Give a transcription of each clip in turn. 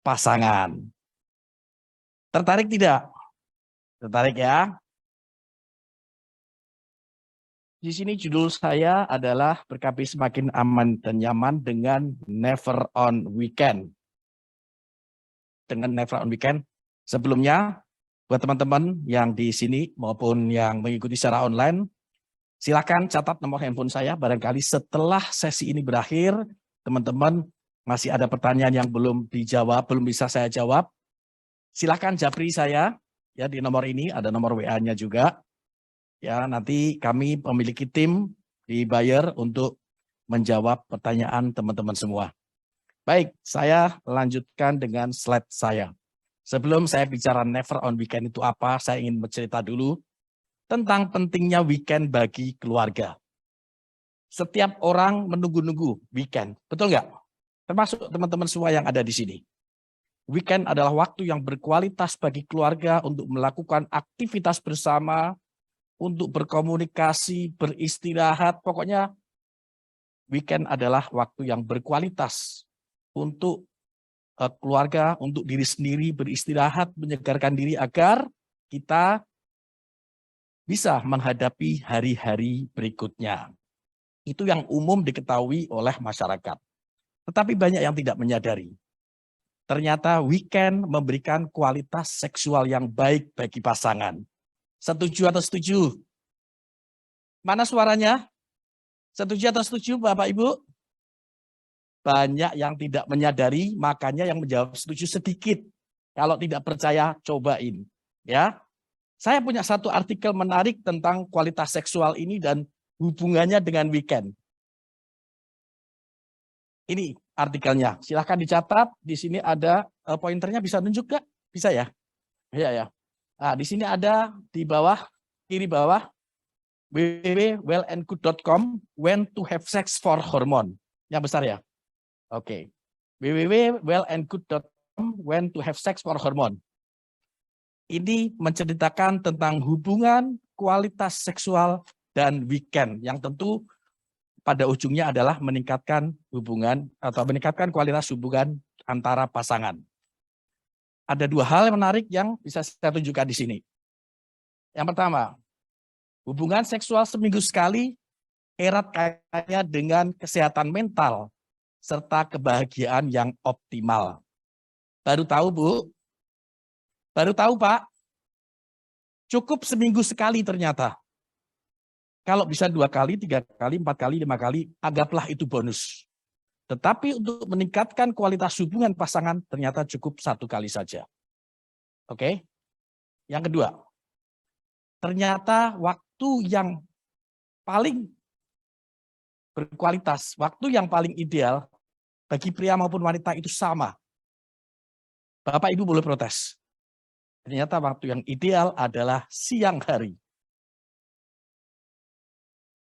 pasangan. Tertarik tidak? Tertarik ya? Di sini judul saya adalah Berkapi Semakin Aman dan Nyaman dengan Never on Weekend. Dengan Never on Weekend. Sebelumnya, buat teman-teman yang di sini maupun yang mengikuti secara online, silakan catat nomor handphone saya. Barangkali setelah sesi ini berakhir, teman-teman masih ada pertanyaan yang belum dijawab, belum bisa saya jawab. Silakan japri saya ya di nomor ini, ada nomor WA-nya juga. Ya, nanti kami memiliki tim di Bayer untuk menjawab pertanyaan teman-teman semua. Baik, saya lanjutkan dengan slide saya. Sebelum saya bicara Never on Weekend itu apa, saya ingin bercerita dulu tentang pentingnya weekend bagi keluarga. Setiap orang menunggu-nunggu weekend, betul nggak? Termasuk teman-teman semua yang ada di sini. Weekend adalah waktu yang berkualitas bagi keluarga untuk melakukan aktivitas bersama, untuk berkomunikasi, beristirahat. Pokoknya weekend adalah waktu yang berkualitas untuk keluarga, untuk diri sendiri, beristirahat, menyegarkan diri agar kita bisa menghadapi hari-hari berikutnya. Itu yang umum diketahui oleh masyarakat. Tetapi banyak yang tidak menyadari. Ternyata weekend memberikan kualitas seksual yang baik bagi pasangan. Setuju atau setuju? Mana suaranya? Setuju atau setuju Bapak Ibu? Banyak yang tidak menyadari, makanya yang menjawab setuju sedikit. Kalau tidak percaya, cobain. Ya, saya punya satu artikel menarik tentang kualitas seksual ini dan hubungannya dengan weekend. Ini artikelnya, silahkan dicatat. Di sini ada pointernya, bisa nunjuk nggak? Bisa ya? Iya ya. Nah, di sini ada di bawah, kiri bawah, www.wellandgood.com, when to have sex for hormone. Yang besar ya? Oke. www.wellandgood.com, when to have sex for hormone. Ini menceritakan tentang hubungan kualitas seksual dan weekend yang tentu pada ujungnya adalah meningkatkan hubungan atau meningkatkan kualitas hubungan antara pasangan. Ada dua hal yang menarik yang bisa saya tunjukkan di sini. Yang pertama, hubungan seksual seminggu sekali erat kaitannya dengan kesehatan mental serta kebahagiaan yang optimal. Baru tahu, Bu? Baru tahu, Pak? Cukup seminggu sekali ternyata. Kalau bisa 2 kali, 3 kali, 4 kali, 5 kali, anggaplah itu bonus. Tetapi untuk meningkatkan kualitas hubungan pasangan ternyata cukup 1 kali saja. Oke? Yang kedua, ternyata waktu yang paling berkualitas, waktu yang paling ideal bagi pria maupun wanita itu sama. Bapak Ibu boleh protes. Ternyata waktu yang ideal adalah siang hari.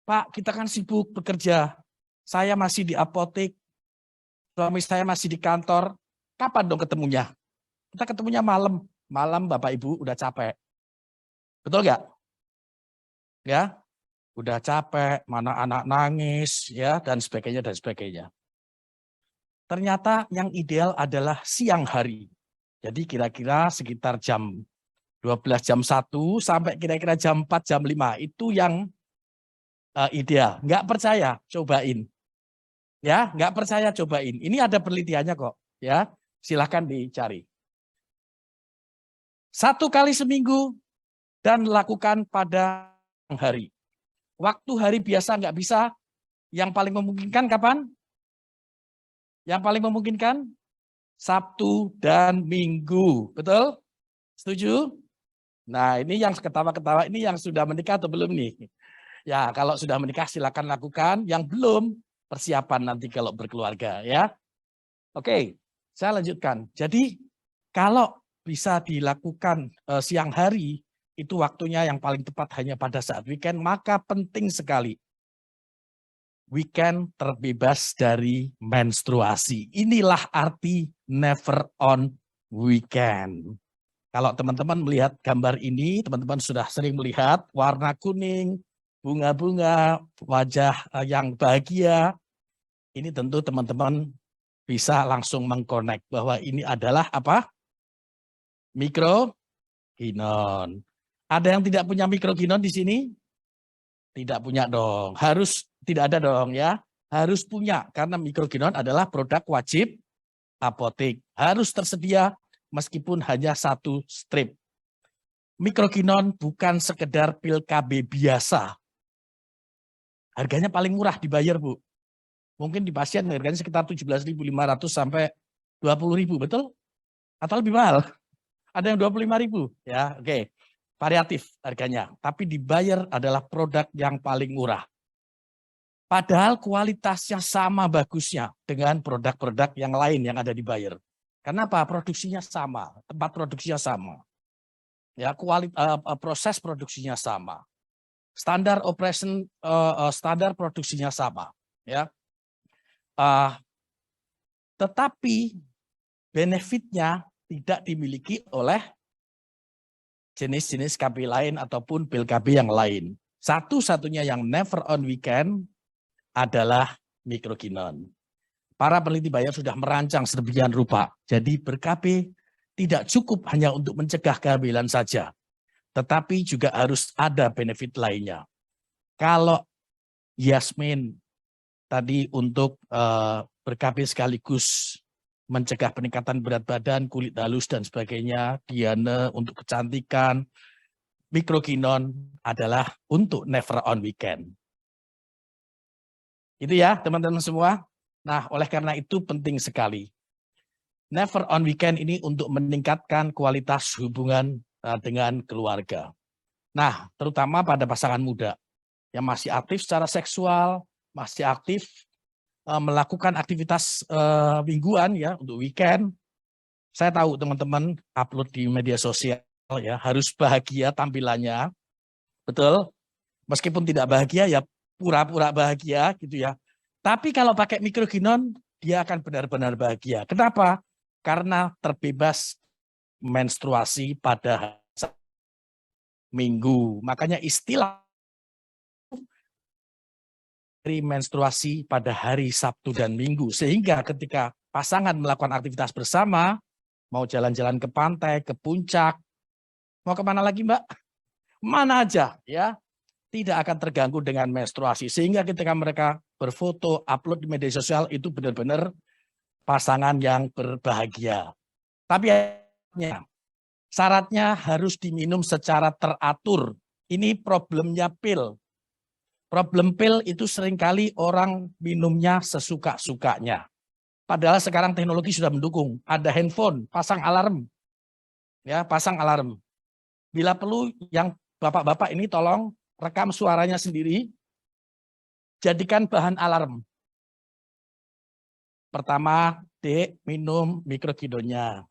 Pak, kita kan sibuk bekerja. Saya masih di apotek, suami saya masih di kantor. Kapan dong ketemunya? Kita ketemunya malam. Malam Bapak Ibu udah capek. Betul nggak? Ya, udah capek, mana anak nangis, ya dan sebagainya dan sebagainya. Ternyata yang ideal adalah siang hari. Jadi kira-kira sekitar jam 12, jam 1 sampai kira-kira jam 4, jam 5 itu yang ideal. Nggak percaya, cobain. Ya, nggak percaya, cobain. Ini ada penelitiannya kok. Ya, silahkan dicari. 1 kali seminggu dan lakukan pada hari. Waktu hari biasa nggak bisa. Yang paling memungkinkan kapan? Yang paling memungkinkan Sabtu dan Minggu. Betul? Setuju? Nah, ini yang ketawa-ketawa ini yang sudah menikah atau belum nih? Ya, kalau sudah menikah silakan lakukan, yang belum persiapan nanti kalau berkeluarga ya. Oke, saya lanjutkan. Jadi kalau bisa dilakukan siang hari, itu waktunya yang paling tepat hanya pada saat weekend, maka penting sekali weekend terbebas dari menstruasi. Inilah arti never on weekend. Kalau teman-teman melihat gambar ini, teman-teman sudah sering melihat warna kuning, bunga-bunga, wajah yang bahagia. Ini tentu teman-teman bisa langsung mengkonek bahwa ini adalah apa? Mikrokinon. Ada yang tidak punya mikrokinon di sini? Tidak punya dong. Harus tidak ada dong ya. Harus punya karena mikrokinon adalah produk wajib apotek. Harus tersedia meskipun hanya 1 strip. Mikrokinon bukan sekedar pil KB biasa. Harganya paling murah dibayar, Bu. Mungkin di pasien harganya sekitar 17.500 sampai 20.000, betul? Atau lebih mahal? Ada yang 25.000, ya, oke. Variatif harganya, tapi dibayar adalah produk yang paling murah. Padahal kualitasnya sama bagusnya dengan produk-produk yang lain yang ada di Bayer. Kenapa? Produksinya sama, tempat produksinya sama. Ya, proses produksinya sama. Standar operation, standar produksinya sama, ya. Tetapi benefitnya tidak dimiliki oleh jenis-jenis KB lain ataupun pil KB yang lain. Satu-satunya yang never on weekend adalah mikrokinon. Para peneliti Bayer sudah merancang sedemikian rupa. Jadi ber-KB tidak cukup hanya untuk mencegah kehamilan saja, tetapi juga harus ada benefit lainnya. Kalau Yasmin tadi untuk ber-KB sekaligus mencegah peningkatan berat badan, kulit halus dan sebagainya, Diana untuk kecantikan, mikrokinon adalah untuk never on weekend. Itu ya teman-teman semua. Nah, oleh karena itu penting sekali. Never on weekend ini untuk meningkatkan kualitas hubungan dengan keluarga. Nah, terutama pada pasangan muda yang masih aktif secara seksual, masih aktif melakukan aktivitas mingguan ya untuk weekend. Saya tahu teman-teman upload di media sosial ya harus bahagia tampilannya, betul. Meskipun tidak bahagia ya pura-pura bahagia gitu ya. Tapi kalau pakai mikrokinon, dia akan benar-benar bahagia. Kenapa? Karena terbebas menstruasi pada minggu. Makanya istilah dari menstruasi pada hari Sabtu dan Minggu. Sehingga ketika pasangan melakukan aktivitas bersama, mau jalan-jalan ke pantai, ke puncak, mau kemana lagi Mbak? Mana aja ya. Tidak akan terganggu dengan menstruasi. Sehingga ketika mereka berfoto, upload di media sosial, itu benar-benar pasangan yang berbahagia. Tapi syaratnya harus diminum secara teratur. Ini problemnya pil. Problem pil itu seringkali orang minumnya sesuka-sukanya. Padahal sekarang teknologi sudah mendukung. Ada handphone, pasang alarm. Ya, pasang alarm. Bila perlu yang bapak-bapak ini tolong rekam suaranya sendiri, jadikan bahan alarm. Pertama, Dek, minum mikrokidonya.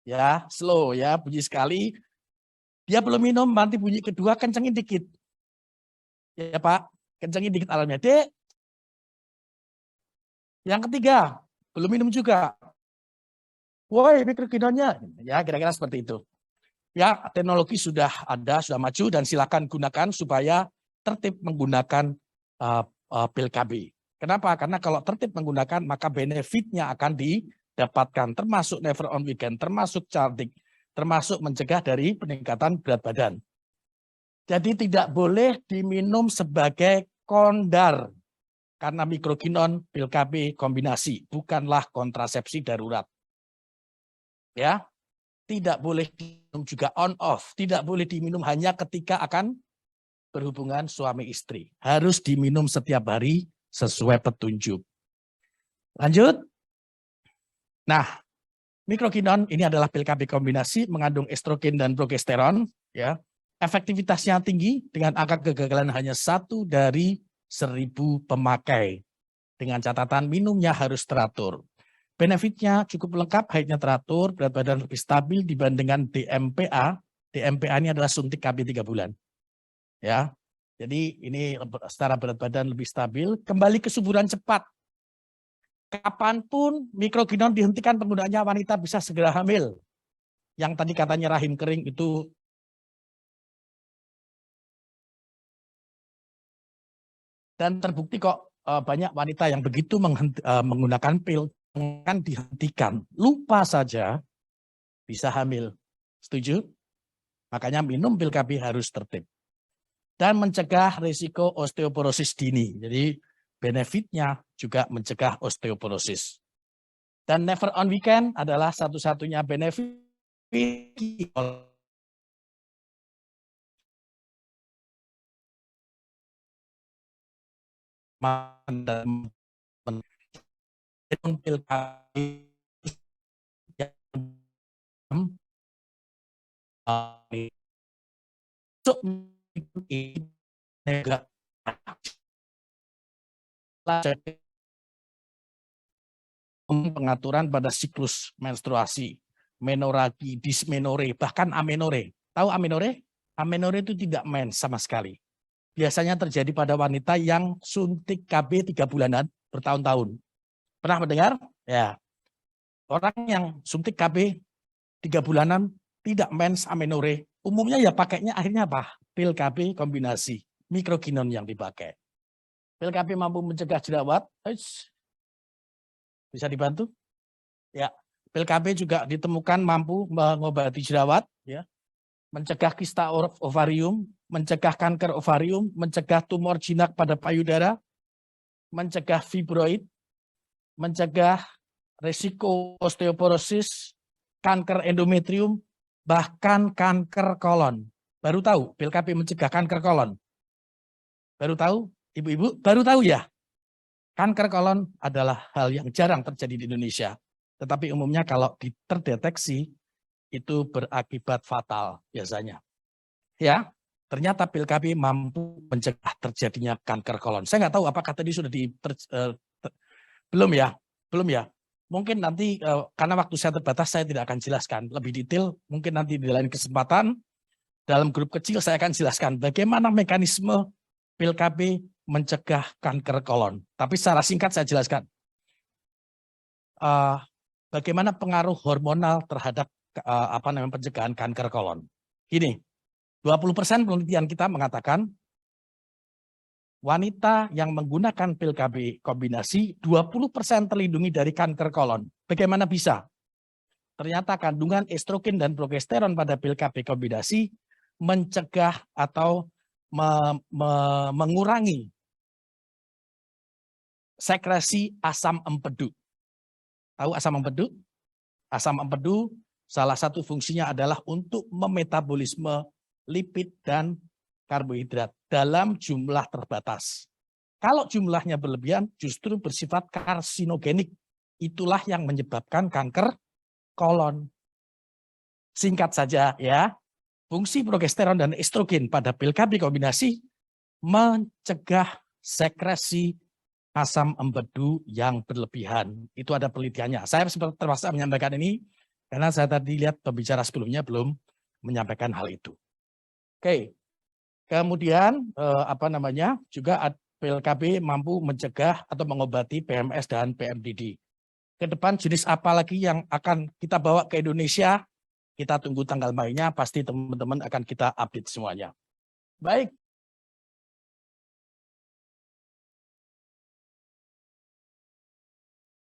Ya, slow ya, bunyi sekali. Dia belum minum, nanti bunyi kedua, kencengin dikit. Ya Pak, kencengin dikit alarmnya. Dek. Yang ketiga, belum minum juga. Woi, mikrokidonya. Ya, kira-kira seperti itu. Ya, teknologi sudah ada, sudah maju, dan silakan gunakan supaya tertib menggunakan pil KB. Kenapa? Karena kalau tertib menggunakan, maka benefitnya akan didapatkan, termasuk never on weekend, termasuk cantik, termasuk mencegah dari peningkatan berat badan. Jadi tidak boleh diminum sebagai kondar, karena mikrokinon, pil KB kombinasi, bukanlah kontrasepsi darurat. Ya. Tidak boleh diminum juga on off, tidak boleh diminum hanya ketika akan berhubungan suami istri. Harus diminum setiap hari sesuai petunjuk. Lanjut. Nah, mikrokinon ini adalah pil KB kombinasi mengandung estrogen dan progesteron, ya. Efektivitasnya tinggi dengan angka kegagalan hanya 1 dari 1000 pemakai. Dengan catatan minumnya harus teratur. Benefitnya cukup lengkap, haidnya teratur, berat badan lebih stabil dibandingkan DMPA. DMPA ini adalah suntik KB 3 bulan. Ya, jadi ini secara berat badan lebih stabil. Kembali kesuburan cepat. Kapanpun mikrokinon dihentikan penggunaannya, wanita bisa segera hamil. Yang tadi katanya rahim kering itu dan terbukti kok banyak wanita yang begitu menggunakan pil Jangan dihentikan. Lupa saja bisa hamil. Setuju? Makanya minum pil KB harus tertib. Dan mencegah risiko osteoporosis dini. Jadi benefitnya juga mencegah osteoporosis. Dan never on weekend adalah satu-satunya benefit pil KB pengaturan pada siklus menstruasi, menoragi, dismenore, bahkan amenore. Tahu amenore? Amenore itu tidak mens sama sekali. Biasanya terjadi pada wanita yang suntik KB 3 bulanan bertahun-tahun. Pernah mendengar? Ya. Orang yang suntik KB 3 bulanan tidak mens amenore, umumnya ya pakainya akhirnya apa? Pil KB kombinasi, mikrokinon yang dipakai. Pil KB mampu mencegah jerawat, bisa dibantu? Ya, pil KB juga ditemukan mampu mengobati jerawat, ya, mencegah kista ovarium, mencegah kanker ovarium, mencegah tumor jinak pada payudara, mencegah fibroid, mencegah risiko osteoporosis, kanker endometrium, bahkan kanker kolon. Baru tahu pil KB mencegah kanker kolon? Baru tahu, ibu-ibu? Baru tahu ya? Kanker kolon adalah hal yang jarang terjadi di Indonesia. Tetapi umumnya kalau terdeteksi, itu berakibat fatal biasanya. Ya, ternyata pil KB mampu mencegah terjadinya kanker kolon. Saya nggak tahu apakah tadi sudah belum ya? Belum ya? Mungkin nanti karena waktu saya terbatas saya tidak akan jelaskan lebih detail. Mungkin nanti di lain kesempatan dalam grup kecil saya akan jelaskan bagaimana mekanisme pil KB mencegah kanker kolon. Tapi secara singkat saya jelaskan bagaimana pengaruh hormonal terhadap pencegahan kanker kolon. Gini, 20% penelitian kita mengatakan wanita yang menggunakan pil KB kombinasi 20% terlindungi dari kanker kolon. Bagaimana bisa? Ternyata kandungan estrogen dan progesteron pada pil KB kombinasi mencegah atau mengurangi sekresi asam empedu. Tahu asam empedu? Asam empedu salah satu fungsinya adalah untuk memetabolisme lipid dan karbohidrat dalam jumlah terbatas. Kalau jumlahnya berlebihan justru bersifat karsinogenik. Itulah yang menyebabkan kanker kolon. Singkat saja ya, fungsi progesteron dan estrogen pada pil KB kombinasi mencegah sekresi asam empedu yang berlebihan. Itu ada penelitiannya. Saya terpaksa menyampaikan ini karena saya tadi lihat pembicara sebelumnya belum menyampaikan hal itu. Oke. Kemudian juga pil KB mampu mencegah atau mengobati PMS dan PMDD. Ke depan jenis apa lagi yang akan kita bawa ke Indonesia? Kita tunggu tanggal mainnya, pasti teman-teman akan kita update semuanya. Baik,